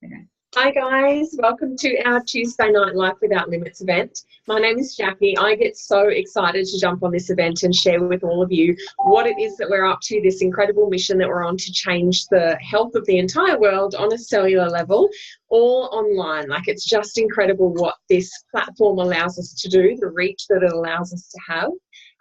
Okay. Hi guys, welcome to our Tuesday Night Life Without Limits event. My name is Jackie. I get so excited to jump on this event and share with all of you what it is that we're up to, this incredible mission that we're on to change the health of the entire world on a cellular level, all online. Like, it's just incredible what this platform allows us to do, the reach that it allows us to have.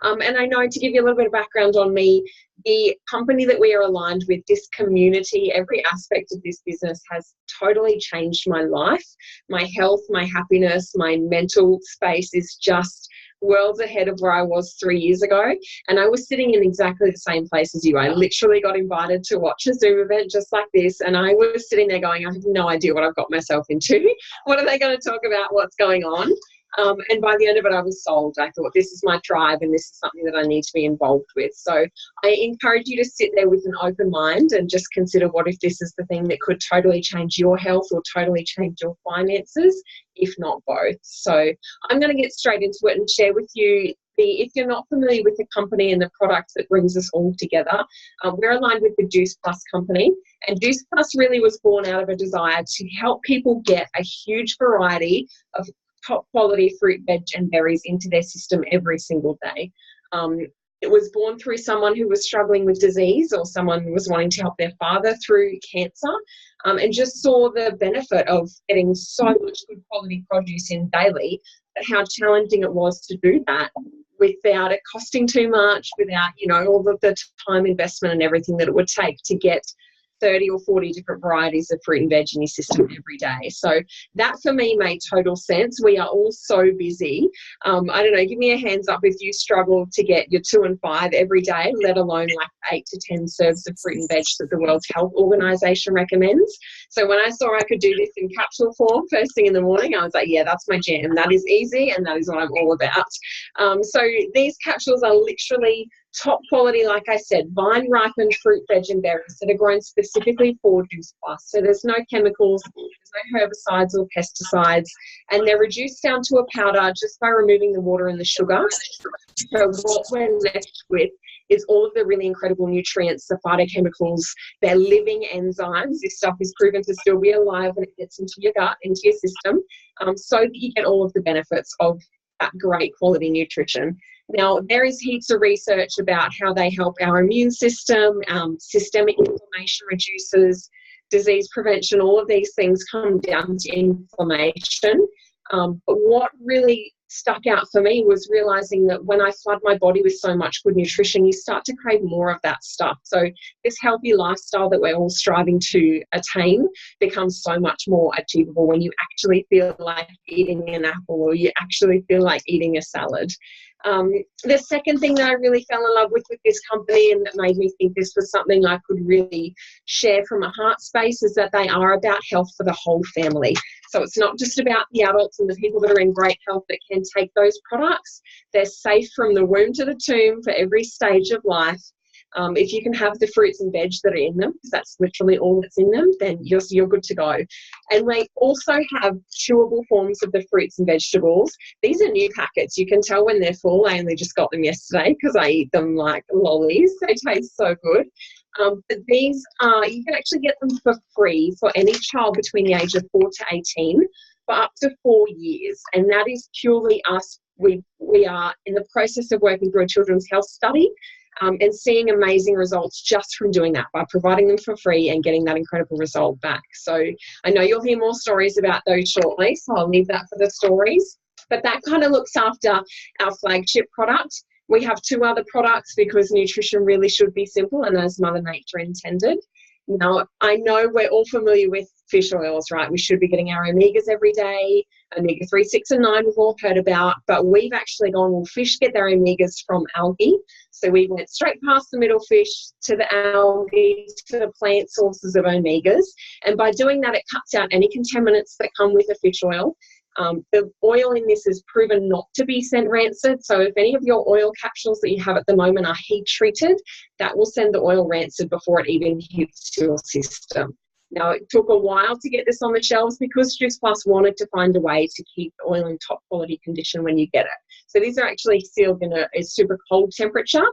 And I know, to give you a little bit of background on me, the company that we are aligned with, this community, every aspect of this business has totally changed my life. My health, my happiness, my mental space is just worlds ahead of where I was 3 years ago. And I was sitting in exactly the same place as you. I literally got invited to watch a Zoom event just like this, and I was sitting there going, I have no idea what I've got myself into. What are they going to talk about? What's going on? And by the end of it, I was sold. I thought, this is my tribe and this is something that I need to be involved with. So I encourage you to sit there with an open mind and just consider, what if this is the thing that could totally change your health or totally change your finances, if not both. So I'm going to get straight into it and share with you if you're not familiar with the company and the product that brings us all together, we're aligned with the Juice Plus company. And Juice Plus really was born out of a desire to help people get a huge variety of top quality fruit, veg and berries into their system every single day. It was born through someone who was struggling with disease, or someone who was wanting to help their father through cancer, and just saw the benefit of getting so much good quality produce in daily, but how challenging it was to do that without it costing too much, without, all of the time investment and everything that it would take to get 30 or 40 different varieties of fruit and veg in your system every day. So that for me made total sense. We are all so busy. I don't know, give me a hands up if you struggle to get your 2 and 5 every day, let alone like 8 to 10 serves of fruit and veg that the World Health Organization recommends. So when I saw I could do this in capsule form first thing in the morning, I was like, yeah, that's my jam. That is easy and that is what I'm all about. So these capsules are literally top quality, like I said, vine ripened fruit, veg and berries that are grown specifically for Juice Plus. So there's no chemicals, there's no herbicides or pesticides, and they're reduced down to a powder just by removing the water and the sugar. So what we're left with is all of the really incredible nutrients, the phytochemicals, they're living enzymes. This stuff is proven to still be alive when it gets into your gut, into your system, so that you get all of the benefits of that great quality nutrition. Now, there is heaps of research about how they help our immune system, systemic inflammation reduces, disease prevention, all of these things come down to inflammation. But what really stuck out for me was realizing that when I flood my body with so much good nutrition, you start to crave more of that stuff. So this healthy lifestyle that we're all striving to attain becomes so much more achievable when you actually feel like eating an apple, or you actually feel like eating a salad. The second thing that I really fell in love with this company, and that made me think this was something I could really share from a heart space, is that they are about health for the whole family. So it's not just about the adults and the people that are in great health that can take those products. They're safe from the womb to the tomb for every stage of life. If you can have the fruits and veg that are in them, because that's literally all that's in them, then you're good to go. And we also have chewable forms of the fruits and vegetables. These are new packets. You can tell when they're full. I only just got them yesterday because I eat them like lollies. They taste so good. But these you can actually get them for free for any child between the age of 4 to 18 for up to 4 years. And that is purely us. We are in the process of working through a children's health study, and seeing amazing results just from doing that, by providing them for free and getting that incredible result back. So I know you'll hear more stories about those shortly, so I'll leave that for the stories. But that kind of looks after our flagship product. We have 2 other products because nutrition really should be simple and as Mother Nature intended. Now, I know we're all familiar with fish oils, right? We should be getting our omegas every day. Omega-3, 6 and 9 we've all heard about, but we've actually gone, well, fish get their omegas from algae. So we went straight past the middle fish to the algae, to the plant sources of omegas. And by doing that, it cuts out any contaminants that come with a fish oil. The oil in this is proven not to be scent rancid. So if any of your oil capsules that you have at the moment are heat treated, that will send the oil rancid before it even hits your system. Now, it took a while to get this on the shelves because Juice Plus wanted to find a way to keep the oil in top quality condition when you get it. So these are actually sealed in a super cold temperature.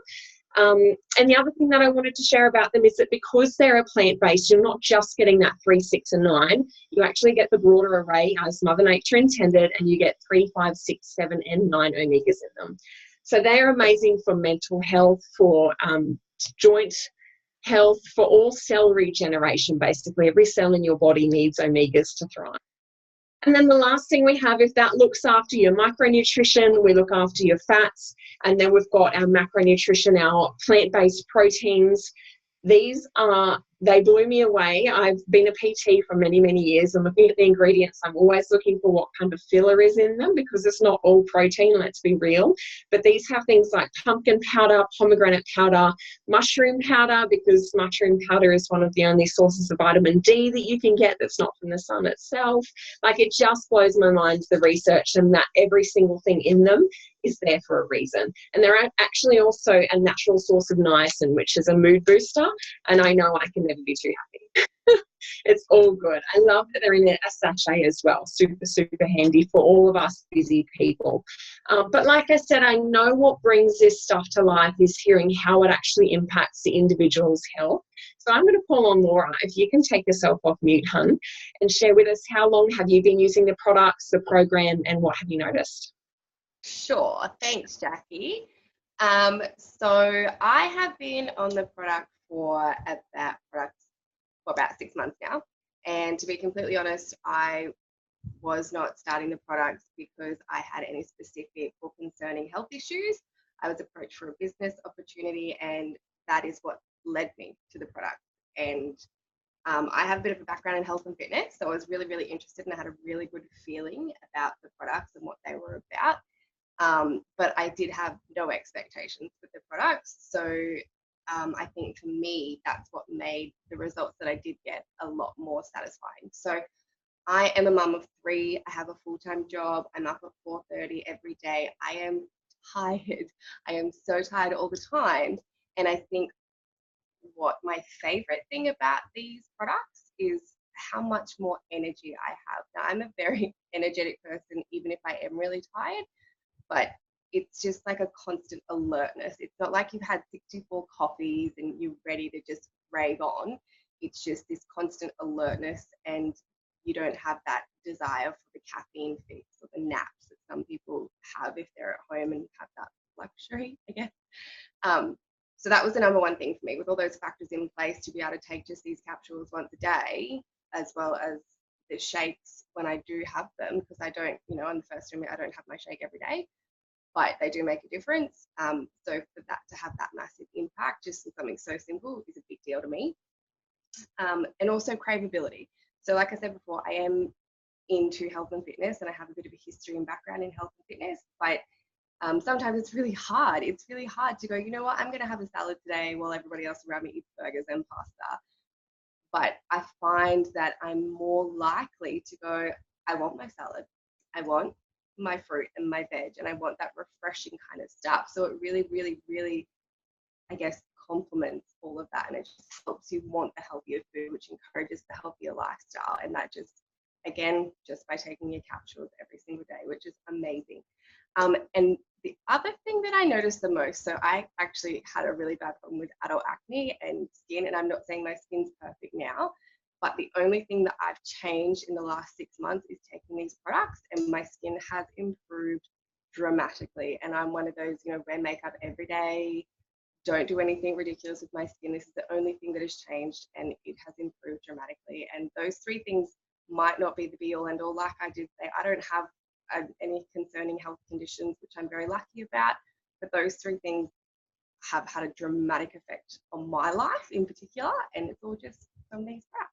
And the other thing that I wanted to share about them is that because they're a plant-based, you're not just getting that 3, 6, and 9. You actually get the broader array as Mother Nature intended, and you get 3, 5, 6, 7, and 9 omegas in them. So they're amazing for mental health, for joint health, for all cell regeneration. Basically, every cell in your body needs omegas to thrive. And then the last thing we have, if that looks after your micronutrition, we look after your fats, and then we've got our macronutrition, our plant-based proteins. These are, they blew me away. I've been a PT for many, many years. I'm looking at the ingredients. I'm always looking for what kind of filler is in them, because it's not all protein, let's be real. But these have things like pumpkin powder, pomegranate powder, mushroom powder, because mushroom powder is one of the only sources of vitamin D that you can get that's not from the sun itself. Like, it just blows my mind, the research, and that every single thing in them is there for a reason. And they're actually also a natural source of niacin, which is a mood booster, and I know I can never be too happy. It's all good. I love that they're in a sachet as well. Super, super handy for all of us busy people. But like I said, I know what brings this stuff to life is hearing how it actually impacts the individual's health. So I'm going to call on Laura. If you can take yourself off mute, hun, and share with us, how long have you been using the products, the program, and what have you noticed? Sure. Thanks, Jackie. So I have been on the product for about 6 months now. And to be completely honest, I was not starting the products because I had any specific or concerning health issues. I was approached for a business opportunity, and that is what led me to the product. And I have a bit of a background in health and fitness, so I was really, really interested, and I had a really good feeling about the products and what they were about. But I did have no expectations with the products. So I think for me, that's what made the results that I did get a lot more satisfying. So I am a mum of 3. I have a full-time job. I'm up at 4:30 every day. I am tired. I am so tired all the time. And I think what my favorite thing about these products is how much more energy I have. Now, I'm a very energetic person, even if I am really tired, but it's just like a constant alertness. It's not like you've had 64 coffees and you're ready to just rave on. It's just this constant alertness, and you don't have that desire for the caffeine fix or the naps that some people have if they're at home and have that luxury, I guess. So that was the number one thing for me, with all those factors in place, to be able to take just these capsules once a day, as well as the shakes when I do have them, because I don't, on the first room, I don't have my shake every day, but they do make a difference. So for that to have that massive impact, just something so simple, is a big deal to me. And also craveability. So like I said before, I am into health and fitness, and I have a bit of a history and background in health and fitness, but sometimes it's really hard. It's really hard to go, you know what, I'm going to have a salad today while everybody else around me eats burgers and pasta. But I find that I'm more likely to go, I want my salad, I want my fruit and my veg, and I want that refreshing kind of stuff. So it really, really, really, I guess, complements all of that, and it just helps you want the healthier food, which encourages the healthier lifestyle. And that just, again, just by taking your capsules every single day, which is amazing. And the other thing that I noticed the most, so I actually had a really bad problem with adult acne and skin, and I'm not saying my skin's perfect now, but the only thing that I've changed in the last 6 months is taking these products, and my skin has improved dramatically. And I'm one of those, wear makeup every day, don't do anything ridiculous with my skin. This is the only thing that has changed, and it has improved dramatically. And those 3 things might not be the be all end all. Like I did say, I don't have any concerning health conditions, which I'm very lucky about, but those 3 things have had a dramatic effect on my life in particular, and it's all just from these products.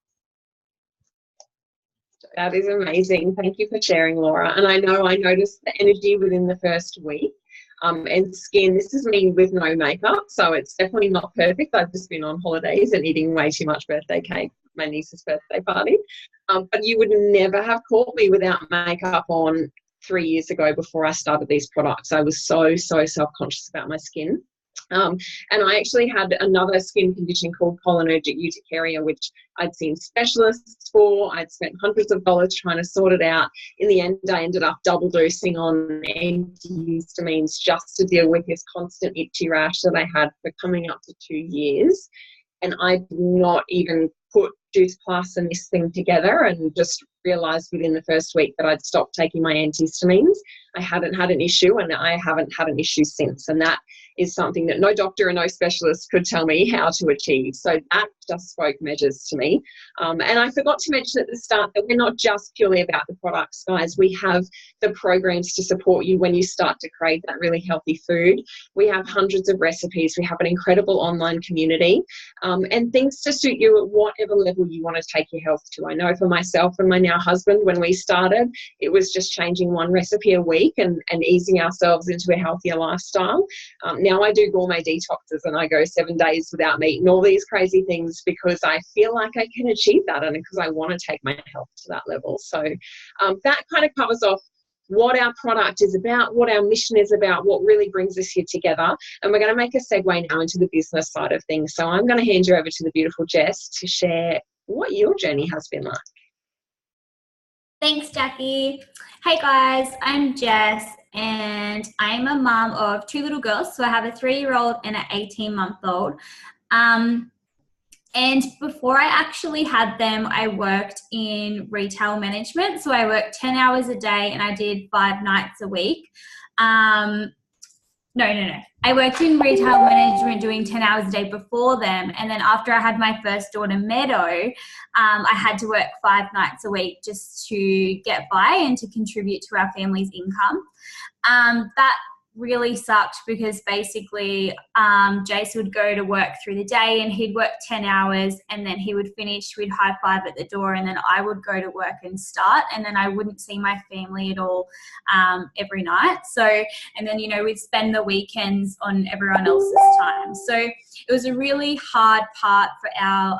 That is amazing. Thank you for sharing, Laura. And I know I noticed the energy within the first week. And skin, this is me with no makeup, so it's definitely not perfect. I've just been on holidays and eating way too much birthday cake, my niece's birthday party. But you would never have caught me without makeup on 3 years ago before I started these products. I was so self-conscious about my skin. And I actually had another skin condition called cholinergic urticaria, which I'd seen specialists for. I'd spent hundreds of dollars trying to sort it out. In the end, I ended up double dosing on antihistamines just to deal with this constant itchy rash that I had for coming up to 2 years. And I did not even put Juice Plus and this thing together, and just realised within the first week that I'd stopped taking my antihistamines. I hadn't had an issue, and I haven't had an issue since. And that is something that no doctor and no specialist could tell me how to achieve. So that just spoke measures to me. And I forgot to mention at the start that we're not just purely about the products, guys. We have the programs to support you when you start to crave that really healthy food. We have hundreds of recipes. We have an incredible online community, and things to suit you at whatever level you want to take your health to. I know for myself and my now husband, when we started, it was just changing one recipe a week and easing ourselves into a healthier lifestyle. Now I do gourmet detoxes, and I go 7 days without meat and all these crazy things because I feel like I can achieve that, and because I want to take my health to that level. So that kind of covers off what our product is about, what our mission is about, what really brings us here together. And we're going to make a segue now into the business side of things. So I'm going to hand you over to the beautiful Jess to share what your journey has been like. Thanks, Jackie. Hey guys, I'm Jess, and I'm a mum of 2 little girls. So I have a 3-year-old and an 18-month-old. And before I actually had them, I worked in retail management. So I worked 10 hours a day and I did 5 nights a week. No. I worked in retail management doing 10 hours a day before them. And then after I had my first daughter, Meadow, I had to work 5 nights a week just to get by and to contribute to our family's income. That really sucked because basically Jace would go to work through the day and he'd work 10 hours and then he would finish, we'd high five at the door, and then I would go to work and start, and then I wouldn't see my family at all every night. So, and then, we'd spend the weekends on everyone else's time. So it was a really hard part for our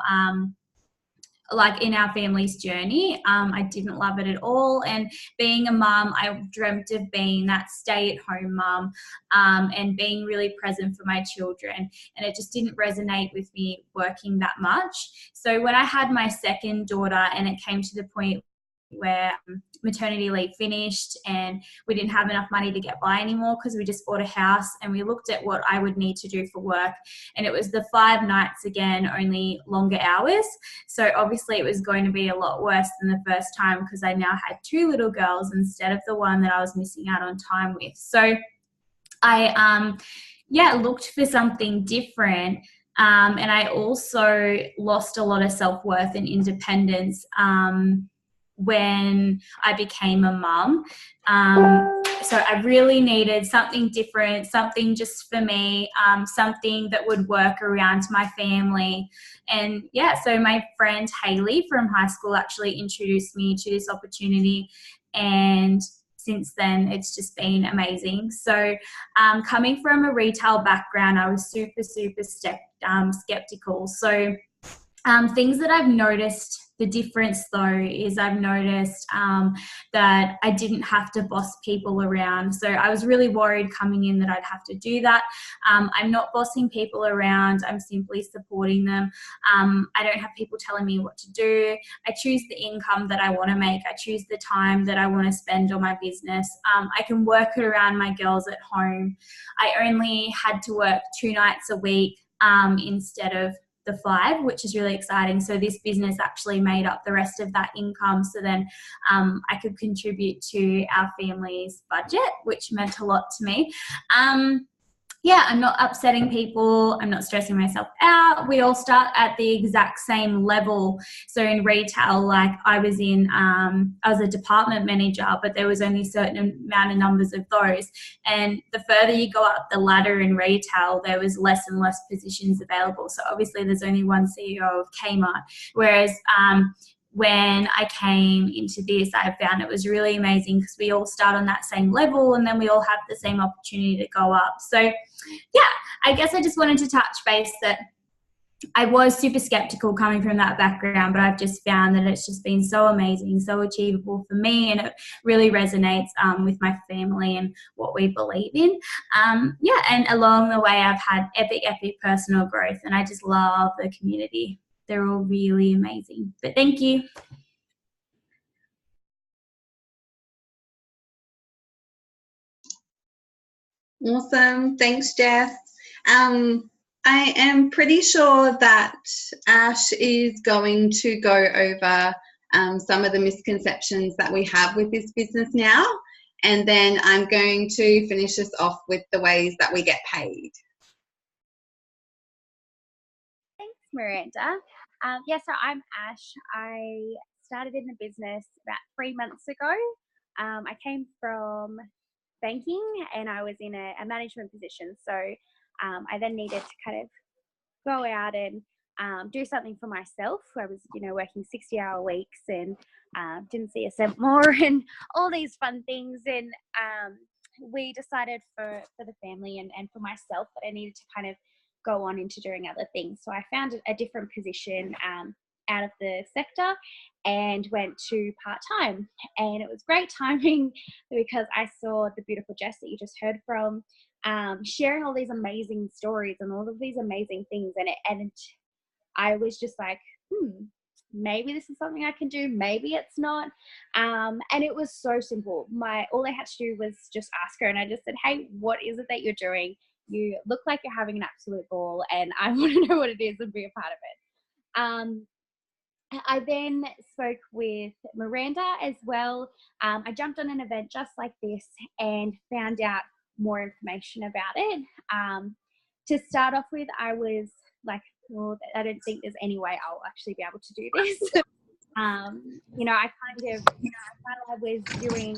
in our family's journey. I didn't love it at all. And being a mum, I dreamt of being that stay-at-home mum and being really present for my children. And it just didn't resonate with me working that much. So when I had my second daughter and it came to the point where maternity leave finished and we didn't have enough money to get by anymore because we just bought a house, and we looked at what I would need to do for work, and it was the 5 nights again, only longer hours. So obviously it was going to be a lot worse than the first time because I now had 2 little girls instead of the one that I was missing out on time with. So I looked for something different. And I also lost a lot of self-worth and independence when I became a mum. So I really needed something different, something just for me, something that would work around my family. And so my friend Hayley from high school actually introduced me to this opportunity, and since then it's just been amazing. So coming from a retail background, I was super skeptical. So things that I've noticed, the difference though is I've noticed that I didn't have to boss people around. So I was really worried coming in that I'd have to do that. I'm not bossing people around. I'm simply supporting them. I don't have people telling me what to do. I choose the income that I want to make. I choose the time that I want to spend on my business. I can work it around my girls at home. I only had to work 2 nights a week instead of the 5, which is really exciting. So this business actually made up the rest of that income. So then I could contribute to our family's budget, which meant a lot to me. I'm not upsetting people. I'm not stressing myself out. We all start at the exact same level. So in retail, I was a department manager, but there was only a certain amount of numbers of those. And the further you go up the ladder in retail, there was less and less positions available. So obviously there's only one CEO of Kmart. Whereas when I came into this, I found it was really amazing because we all start on that same level and then we all have the same opportunity to go up. So I guess I just wanted to touch base that I was super skeptical coming from that background, but I've just found that it's just been so amazing, so achievable for me, and it really resonates with my family and what we believe in. Yeah, and along the way, I've had epic personal growth, and I just love the community. They're all really amazing. But thank you. Awesome. Thanks, Jess. I am pretty sure that Ash is going to go over some of the misconceptions that we have with this business now, and then I'm going to finish us off with the ways that we get paid. Thanks, Miranda. So I'm Ash. I started in the business about 3 months ago. I came from banking and I was in a management position. So I then needed to kind of go out and do something for myself. I was, working 60-hour weeks and didn't see a cent more and all these fun things. And we decided for the family and for myself that I needed to kind of go on into doing other things. So I found a different position out of the sector and went to part-time, and it was great timing because I saw the beautiful Jess that you just heard from sharing all these amazing stories and all of these amazing things, and I was just like, maybe this is something I can do, maybe it's not. And it was so simple. All I had to do was just ask her, and I just said, hey, what is it that you're doing? You look like you're having an absolute ball, and I want to know what it is and be a part of it. I then spoke with Miranda as well. I jumped on an event just like this and found out more information about it. To start off with, I was like, well, I don't think there's any way I'll actually be able to do this. I was doing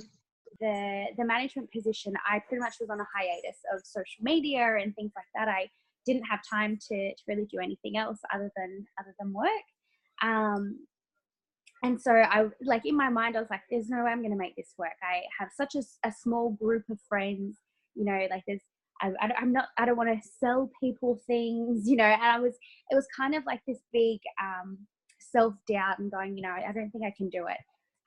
the management position. I pretty much was on a hiatus of social media and things like that. I didn't have time to really do anything else other than work. And so I, like, in my mind, I was like, there's no way I'm going to make this work. I have such a small group of friends, like I don't want to sell people things, and it was kind of like this big self-doubt and going, I don't think I can do it.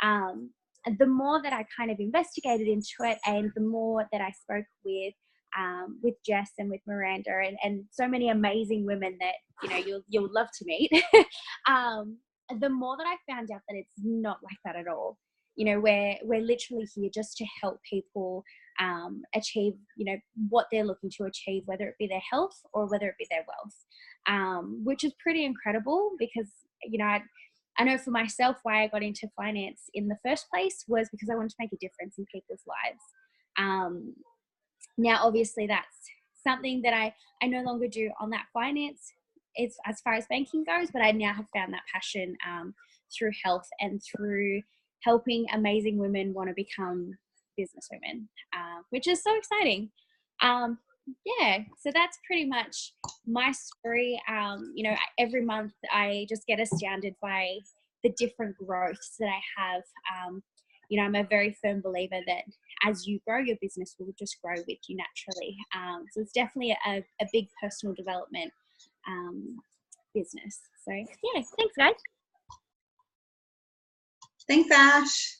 And the more that I kind of investigated into it, and the more that I spoke with Jess and with Miranda and so many amazing women that you'll love to meet, the more that I found out that it's not like that at all. We're literally here just to help people achieve, what they're looking to achieve, whether it be their health or whether it be their wealth, which is pretty incredible because, I know for myself why I got into finance in the first place was because I wanted to make a difference in people's lives. Now, obviously, that's something that I no longer do on that finance. It's as far as banking goes, but I now have found that passion through health and through helping amazing women want to become businesswomen, which is so exciting. So that's pretty much my story. Every month I just get astounded by the different growths that I have. I'm a very firm believer that as you grow, your business will just grow with you naturally. So it's definitely a big personal development business. So yeah, thanks guys. Thanks, Ash.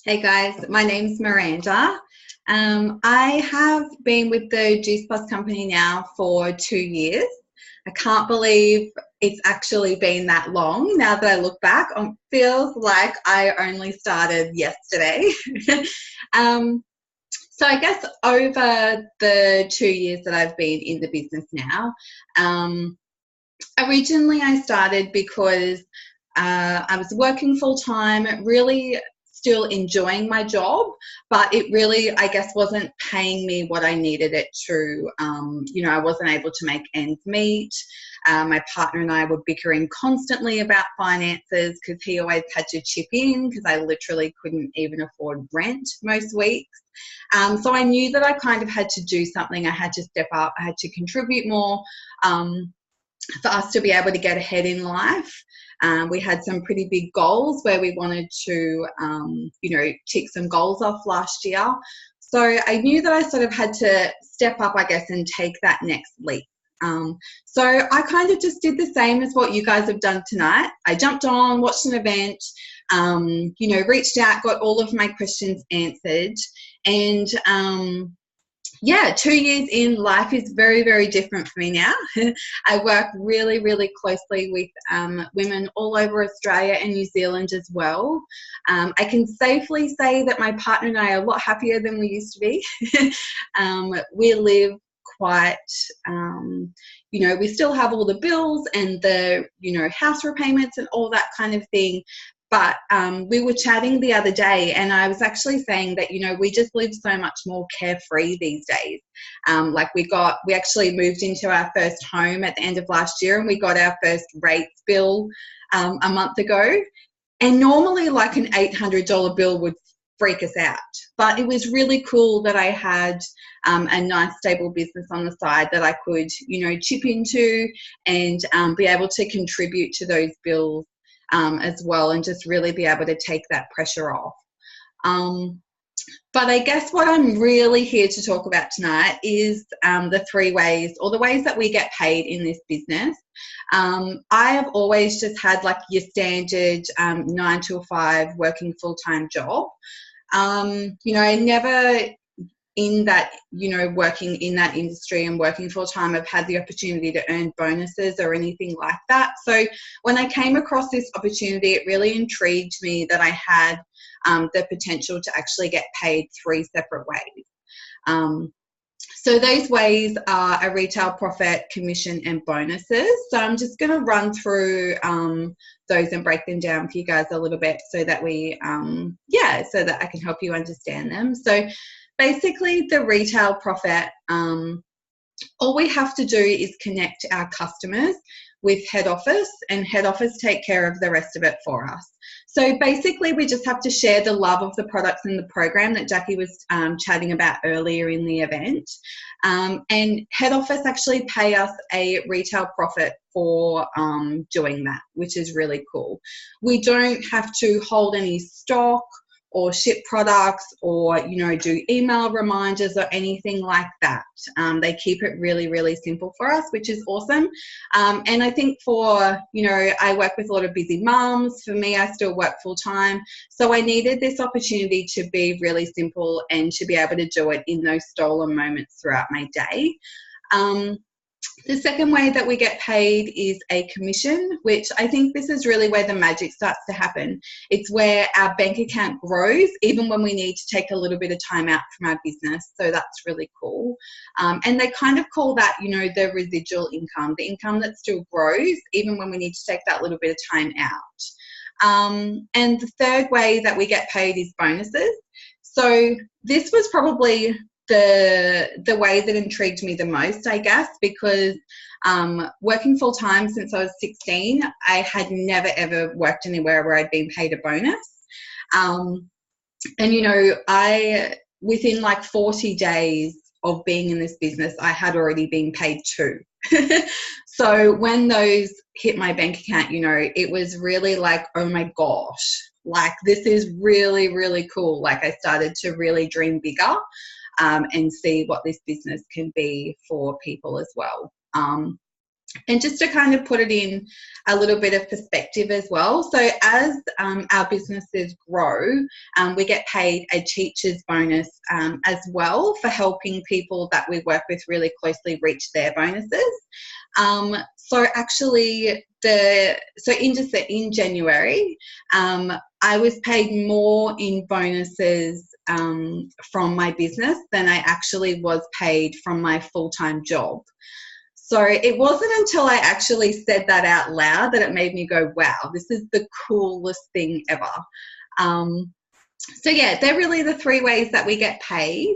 Hey guys, my name's Miranda. I have been with the Juice Plus company now for 2 years. I can't believe it's actually been that long. Now that I look back, it feels like I only started yesterday. So I guess over the 2 years that I've been in the business now, originally I started because I was working full-time, really still enjoying my job, but it really, I guess, wasn't paying me what I needed it to. I wasn't able to make ends meet. My partner and I were bickering constantly about finances because he always had to chip in because I literally couldn't even afford rent most weeks. So I knew that I kind of had to do something. I had to step up. I had to contribute more for us to be able to get ahead in life. We had some pretty big goals where we wanted to, tick some goals off last year. So I knew that I sort of had to step up, I guess, and take that next leap. So I kind of just did the same as what you guys have done tonight. I jumped on, watched an event, you know, reached out, got all of my questions answered, and yeah, 2 years in, life is very, very different for me now. I work really, really closely with women all over Australia and New Zealand as well. I can safely say that my partner and I are a lot happier than we used to be. We live quite, you know, we still have all the bills and the, you know, house repayments and all that kind of thing. But we were chatting the other day, and I was actually saying that, you know, we just live so much more carefree these days. Like we actually moved into our first home at the end of last year, and we got our first rates bill a month ago. And normally like an $800 bill would freak us out. But it was really cool that I had a nice stable business on the side that I could, you know, chip into and be able to contribute to those bills as well, and just really be able to take that pressure off. But I guess what I'm really here to talk about tonight is the 3 ways, or the ways that we get paid in this business. I have always just had like your standard 9 to 5 working full-time job. You know, I never in that, you know, working in that industry and working full-time, I've had the opportunity to earn bonuses or anything like that. So when I came across this opportunity, it really intrigued me that I had the potential to actually get paid 3 separate ways. So those ways are a retail profit, commission, and bonuses. So I'm just going to run through those and break them down for you guys a little bit so that we, so that I can help you understand them. So basically, the retail profit, all we have to do is connect our customers with head office, and head office take care of the rest of it for us. So basically, we just have to share the love of the products in the program that Jackie was chatting about earlier in the event. And head office actually pay us a retail profit for doing that, which is really cool. We don't have to hold any stock or ship products or, you know, do email reminders or anything like that. They keep it really, really simple for us, which is awesome. And I think for, you know, I work with a lot of busy mums. For me, I still work full time. So I needed this opportunity to be really simple and to be able to do it in those stolen moments throughout my day. The second way that we get paid is a commission, which I think this is really where the magic starts to happen. It's where our bank account grows, even when we need to take a little bit of time out from our business. So that's really cool. And they kind of call that, you know, the residual income, the income that still grows, even when we need to take that little bit of time out. And the third way that we get paid is bonuses. So this was probably the way that intrigued me the most, I guess, because working full time since I was 16, I had never ever worked anywhere where I'd been paid a bonus. And you know, within like 40 days of being in this business, I had already been paid 2. So when those hit my bank account, you know, it was really like, oh my gosh, like this is really, really cool. Like I started to really dream bigger. And see what this business can be for people as well. And just to kind of put it in a little bit of perspective as well. So as our businesses grow, we get paid a teacher's bonus as well for helping people that we work with really closely reach their bonuses. So actually, in January, I was paid more in bonuses from my business than I actually was paid from my full-time job. So it wasn't until I actually said that out loud that it made me go, wow, this is the coolest thing ever. So yeah, they're really the 3 ways that we get paid.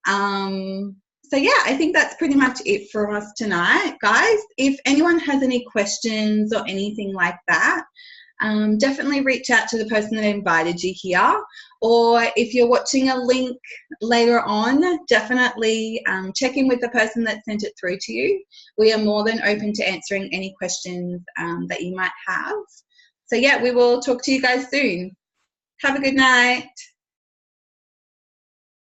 So yeah, I think that's pretty much it for us tonight, guys. If anyone has any questions or anything like that, definitely reach out to the person that invited you here. Or if you're watching a link later on, definitely check in with the person that sent it through to you. We are more than open to answering any questions that you might have. So yeah, we will talk to you guys soon. Have a good night.